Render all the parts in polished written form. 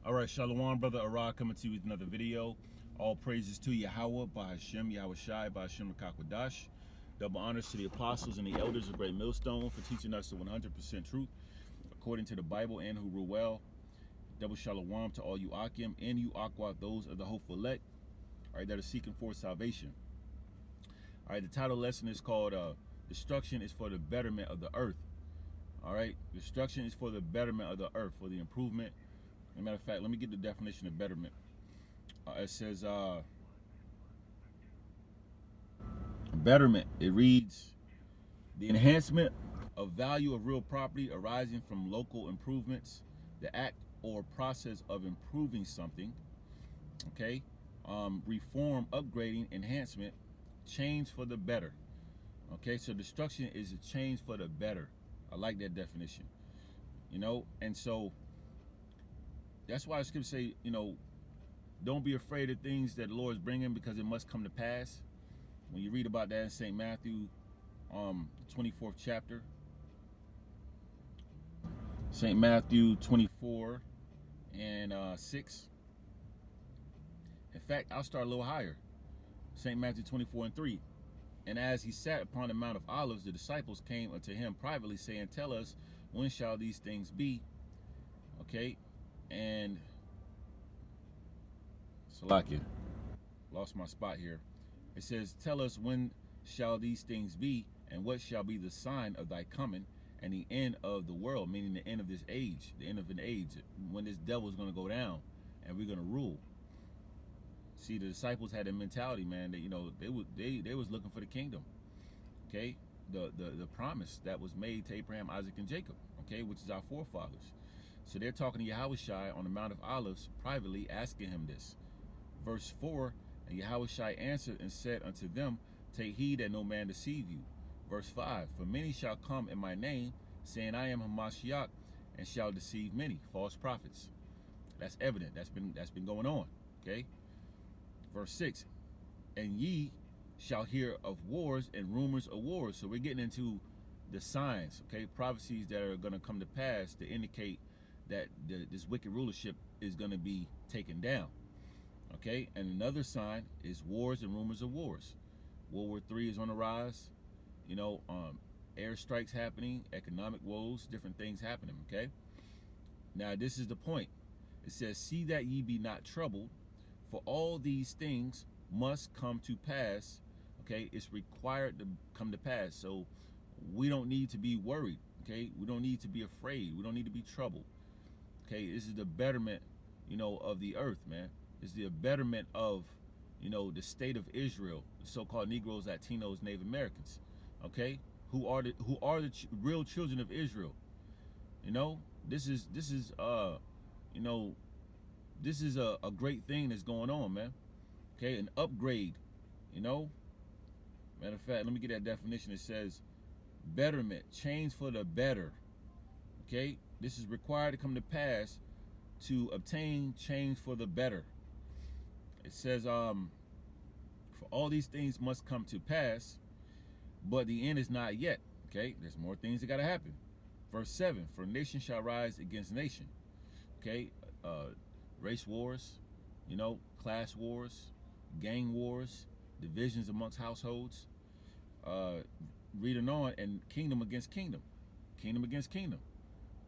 All right, Shalom, brother Ara, coming to you with another video. All praises to Yahweh, by Hashem, Yahweh Shai, by Hashem Rakakwadash. Double honors to the apostles and the elders of Great Millstone for teaching us the 100% truth according to the Bible and who rule well. Double shalom to all you Akim and you Aqua, those of the hopeful elect, all right, that are seeking for salvation. All right, the title lesson is called Destruction is for the Betterment of the Earth. All right, destruction is for the betterment of the earth, for the improvement. As a matter of fact, let me get the definition of betterment. It says betterment. It reads, the enhancement of value of real property arising from local improvements, the act or process of improving something. Okay, reform, upgrading, enhancement, change for the better. Okay, so destruction is a change for the better. I like that definition. And so that's why the scriptures say, don't be afraid of things that the Lord is bringing, because it must come to pass. When you read about that in St. Matthew, 24th chapter, St. Matthew 24 and 6. In fact, I'll start a little higher. St. Matthew 24 and 3. And as he sat upon the Mount of Olives, the disciples came unto him privately, saying, tell us, when shall these things be? Okay, and Salakia, lost my spot here. It says, tell us, when shall these things be, and what shall be the sign of thy coming and the end of the world, meaning the end of this age, the end of an age, when this devil is going to go down and we're going to rule. See, the disciples had a mentality, man, that they was looking for the kingdom. Okay, the promise that was made to Abraham, Isaac, and Jacob, okay, which is our forefathers. So they're talking to Yahweh Shai on the Mount of Olives privately, asking him this. Verse 4, and Yahweh Shai answered and said unto them, take heed that no man deceive you. Verse 5, for many shall come in my name, saying, I am Hamashiach, and shall deceive many false prophets. That's evident. That's been going on. Okay. Verse 6, and ye shall hear of wars and rumors of wars. So we're getting into the signs, okay, prophecies that are going to come to pass to indicate that this wicked rulership is going to be taken down. Okay, and another sign is wars and rumors of wars. World War III is on the rise. Airstrikes happening, economic woes, different things happening. Okay, now this is the point. It says, see that ye be not troubled, for all these things must come to pass. Okay, it's required to come to pass. So we don't need to be worried. Okay, we don't need to be afraid. We don't need to be troubled. Okay, this is the betterment, of the earth, man. It's the betterment of, the state of Israel, the so-called Negroes, Latinos, Native Americans. Okay, who are the real children of Israel. This is a great thing that's going on, man. Okay, an upgrade. Matter of fact, let me get that definition. It says betterment, change for the better. Okay, this is required to come to pass to obtain change for the better. It says, for all these things must come to pass, but the end is not yet. Okay, there's more things that got to happen. Verse 7, for nation shall rise against nation. Okay, race wars, class wars, gang wars, divisions amongst households, reading on, and kingdom against kingdom, kingdom against kingdom.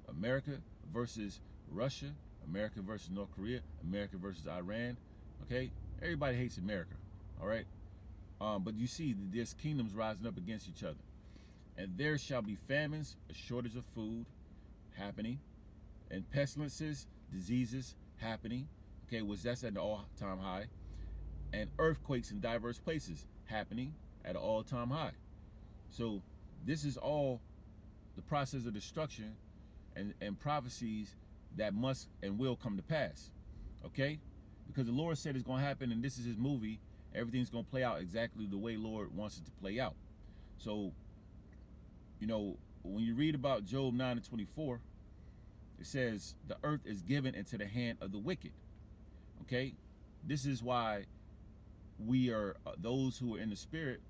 America versus Russia, America versus North Korea, America versus Iran. Okay, everybody hates America. All right, but you see, there's kingdoms rising up against each other, and there shall be famines, a shortage of food happening, and pestilences, diseases happening. Okay, which that's at an all-time high, and earthquakes in diverse places happening at an all-time high. So this is all the process of destruction and prophecies that must and will come to pass. Okay, because the Lord said it's going to happen, and this is his movie. Everything's going to play out exactly the way Lord wants it to play out. So when you read about Job 9 and 24, it says the earth is given into the hand of the wicked. Okay, this is why we are those who are in the spirit,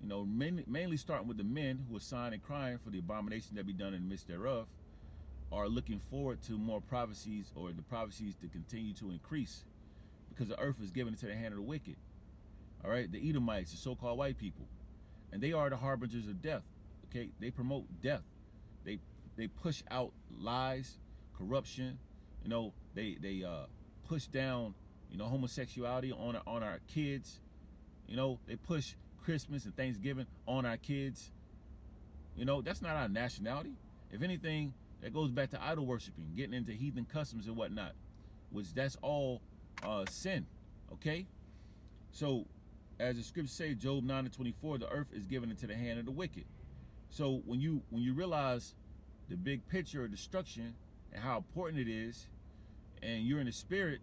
mainly starting with the men who are sighing and crying for the abomination that be done in the midst thereof. are looking forward to more prophecies, or the prophecies to continue to increase, because the earth is given into the hand of the wicked. All right, the Edomites, the so-called white people, and they are the harbingers of death. Okay, they promote death. They push out lies, corruption. You know, they push down, you know, homosexuality on our kids. You know, they push Christmas and Thanksgiving on our kids. You know, that's not our nationality. If anything, that goes back to idol worshiping, getting into heathen customs and whatnot, which that's all sin. Okay, so as the scriptures say, Job 9:24, the earth is given into the hand of the wicked. So when you realize the big picture of destruction and how important it is, and you're in the spirit,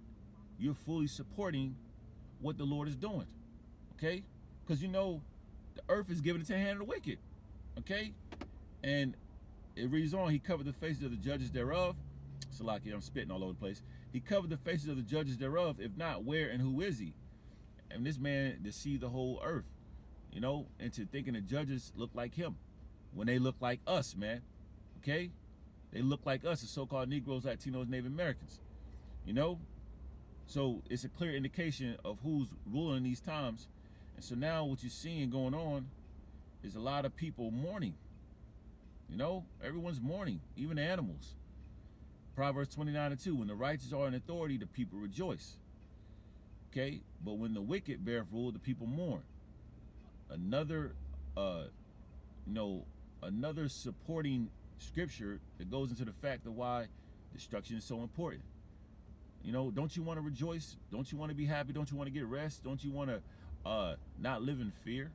you're fully supporting what the Lord is doing. Okay, because you know the earth is given into the hand of the wicked. Okay, and it reads on, he covered the faces of the judges thereof. Salaki, I'm spitting all over the place. He covered the faces of the judges thereof. If not, where and who is he? And this man deceived the whole earth, you know, into thinking the judges look like him, when they look like us, man. Okay, they look like us, the so-called Negroes, Latinos, Native Americans. You know, so it's a clear indication of who's ruling these times. And so now what you're seeing going on is a lot of people mourning. You know, everyone's mourning, even the animals. Proverbs 29:2, when the righteous are in authority, the people rejoice. Okay, but when the wicked bear rule, the people mourn. Another, another supporting scripture that goes into the fact of why destruction is so important. You know, don't you want to rejoice? Don't you want to be happy? Don't you want to get rest? Don't you want to not live in fear?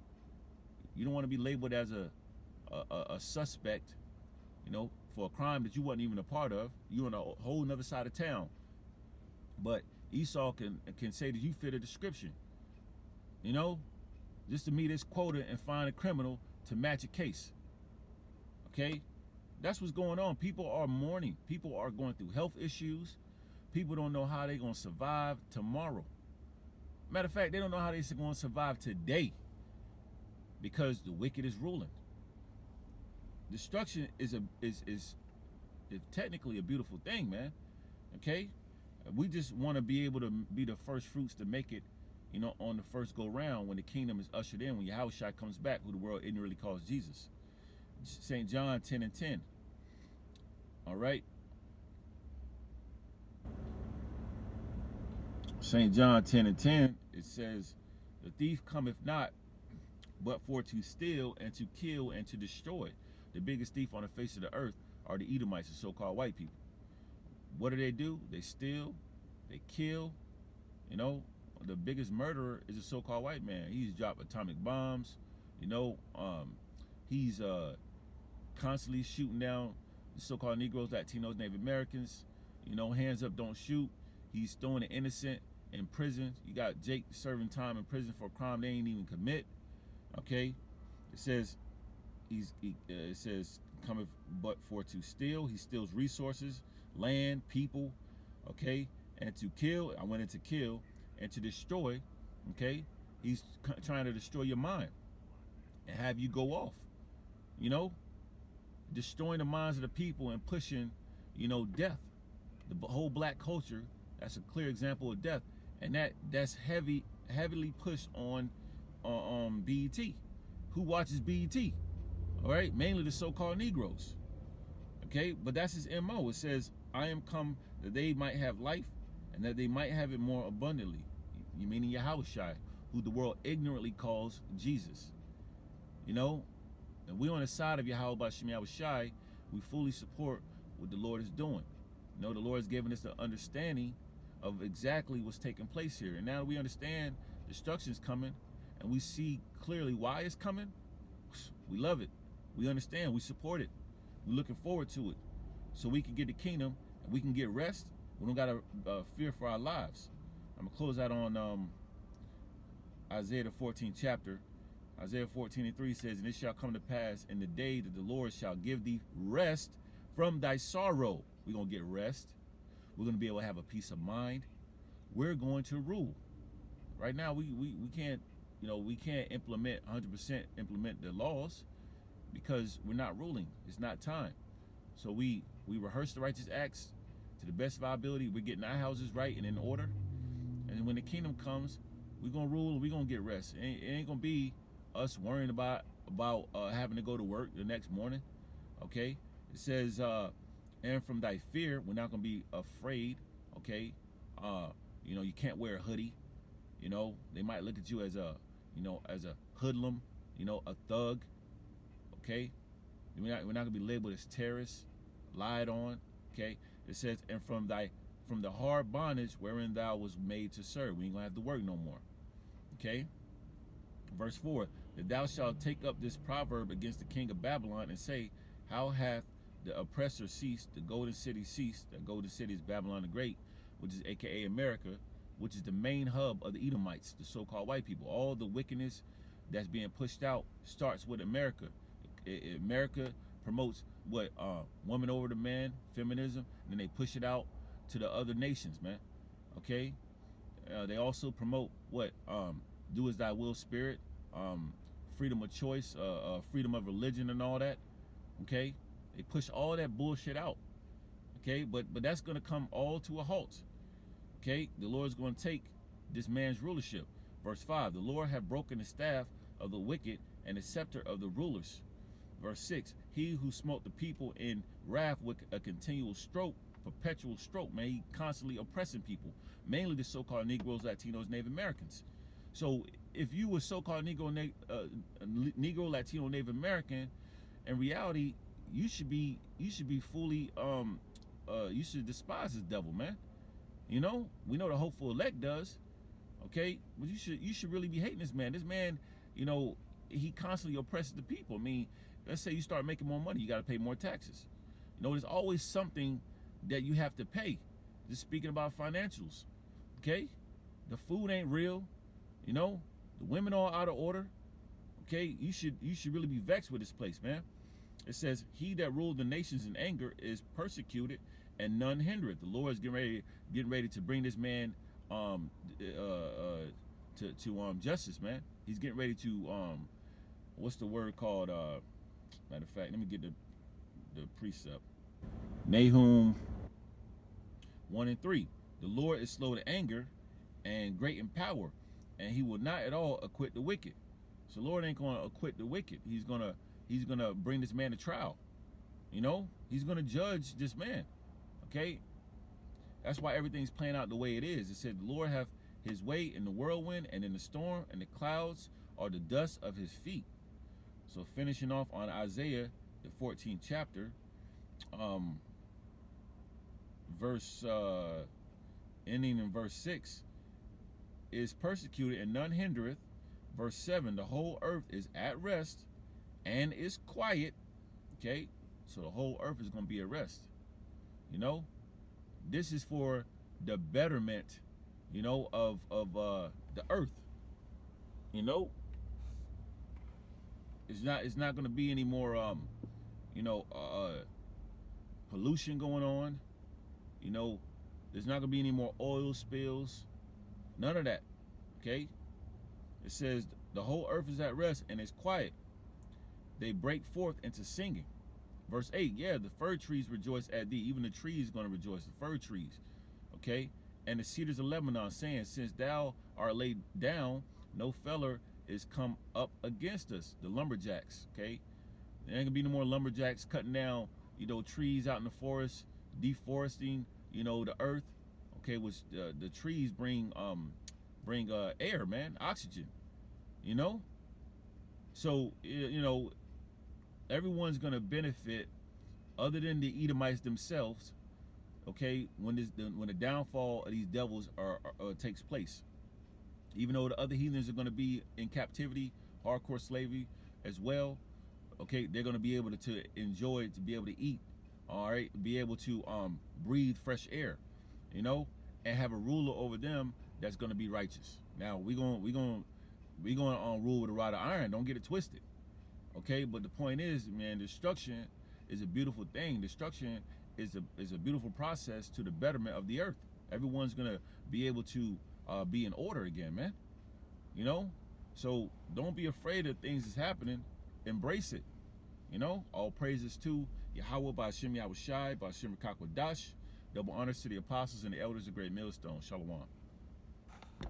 You don't want to be labeled as a suspect, you know, for a crime that you wasn't even a part of. You're on a whole nother side of town. But Esau can say that you fit a description. You know, just to meet this quota and find a criminal to match a case. Okay? That's what's going on. People are mourning. People are going through health issues. People don't know how they're going to survive tomorrow. Matter of fact, they don't know how they're going to survive today, because the wicked is ruling. Destruction is technically a beautiful thing, man. Okay? We just want to be able to be the first fruits to make it, you know, on the first go round, when the kingdom is ushered in, when Yahushua comes back, who the world ignorantly calls Jesus. St. John 10:10. All right? St. John 10:10, it says, the thief cometh not but for to steal and to kill and to destroy. The biggest thief on the face of the earth are the Edomites, the so-called white people. What do? They steal, they kill. You know, the biggest murderer is a so-called white man. He's dropped atomic bombs. You know, he's constantly shooting down the so-called Negroes, Latinos, Native Americans. You know, hands up, don't shoot. He's throwing the innocent in prison. You got Jake serving time in prison for a crime they ain't even commit. Okay, it says it says cometh but for to steal. He steals resources, land, people. Okay, and to kill. I went into kill and to destroy. Okay, he's trying to destroy your mind and have you go off. You know, destroying the minds of the people and pushing, you know, death. The whole black culture, that's a clear example of death, and that's heavily pushed on BET. Who watches BET? All right, mainly the so-called Negroes. Okay, but that's his MO. It says, I am come that they might have life and that they might have it more abundantly. You meaning Yahushua, who the world ignorantly calls Jesus. You know, and we on the side of Yahweh B'Shem Yahushua. We fully support what the Lord is doing. You know, the Lord has given us the understanding of exactly what's taking place here. And now we understand destruction's coming, and we see clearly why it's coming. We love it. We understand. We support it. We're looking forward to it, so we can get the kingdom and we can get rest. We don't gotta fear for our lives. I'm gonna close out on Isaiah the 14th chapter. Isaiah 14:3 says, and it shall come to pass in the day that the Lord shall give thee rest from thy sorrow. We're gonna get rest. We're gonna be able to have a peace of mind. We're going to rule. Right now, we can't, you know, we can't implement 100% implement the laws, because we're not ruling. It's not time. So we We rehearse the righteous acts to the best of our ability. We're getting our houses right and in order. And when the kingdom comes, we're going to rule and we're going to get rest. It ain't going to be us worrying about having to go to work the next morning. Okay? It says, and from thy fear, we're not going to be afraid. Okay? You can't wear a hoodie. They might look at you as a hoodlum, a thug. Okay? We're not going to be labeled as terrorists, lied on. Okay? It says, and from the hard bondage wherein thou was made to serve. We ain't going to have to work no more. Okay? Verse 4, that thou shalt take up this proverb against the king of Babylon and say, how hath the oppressor ceased, the golden city ceased. The golden city is Babylon the Great, which is aka America, which is the main hub of the Edomites, the so-called white people. All the wickedness that's being pushed out starts with America. America promotes what woman over the man, feminism, and then they push it out to the other nations, man. Okay? They also promote what do as thy will spirit, freedom of choice, freedom of religion and all that. Okay? They push all that bullshit out. Okay? But that's going to come all to a halt. Okay? The Lord's going to take this man's rulership. Verse 5, the Lord hath broken the staff of the wicked and the scepter of the rulers. Verse 6, he who smote the people in wrath with a continual stroke, perpetual stroke, man, he constantly oppressing people, mainly the so-called Negroes, Latinos, Native Americans. So if you were so-called Negro, Latino, Native American, in reality, you should be fully, you should despise this devil, man. We know the hopeful elect does, okay? But you should really be hating this man. This man, he constantly oppresses the people. I mean, let's say you start making more money, you got to pay more taxes. There's always something that you have to pay. Just speaking about financials, okay? The food ain't real, the women are out of order, okay? You should really be vexed with this place, man. It says, he that ruled the nations in anger is persecuted, and none hindereth. The Lord is getting ready to bring this man to justice, man. He's getting ready to what's the word called? Matter of fact, let me get the precept. Nahum 1 and 3. The Lord is slow to anger and great in power, and he will not at all acquit the wicked. So the Lord ain't gonna acquit the wicked. He's gonna bring this man to trial. He's gonna judge this man. Okay? That's why everything's playing out the way it is. It said the Lord hath his way in the whirlwind and in the storm, and the clouds are the dust of his feet. So finishing off on Isaiah, the 14th chapter, ending in verse 6, is persecuted and none hindereth. Verse 7, the whole earth is at rest and is quiet. Okay? So the whole earth is going to be at rest. This is for the betterment, of the earth. It's not going to be any more, pollution going on. There's not going to be any more oil spills. None of that. Okay? It says the whole earth is at rest and it's quiet. They break forth into singing. Verse 8, yeah, the fir trees rejoice at thee. Even the trees going to rejoice, the fir trees. Okay? And the cedars of Lebanon, saying, since thou art laid down, no feller is come up against us. The lumberjacks, okay? There ain't going to be no more lumberjacks cutting down, trees out in the forest, deforesting, the earth. Okay, which the trees bring air, man, oxygen. So, everyone's going to benefit other than the Edomites themselves, okay, when the downfall of these devils takes place. Even though the other heathens are going to be in captivity, hardcore slavery as well, okay, they're going to be able to enjoy it, to be able to eat, all right, be able to breathe fresh air, and have a ruler over them that's going to be righteous. Now, we're going to rule with a rod of iron. Don't get it twisted. Okay, but the point is, man, destruction is a beautiful thing. Destruction is a beautiful process to the betterment of the earth. Everyone's gonna be able to be in order again, man. So don't be afraid of things that's happening. Embrace it. All praises to Yahweh Ba'Shem Yahushai, Ba'Shem Rakakwadash. Double honors to the apostles and the elders of Great Millstone. Shalom.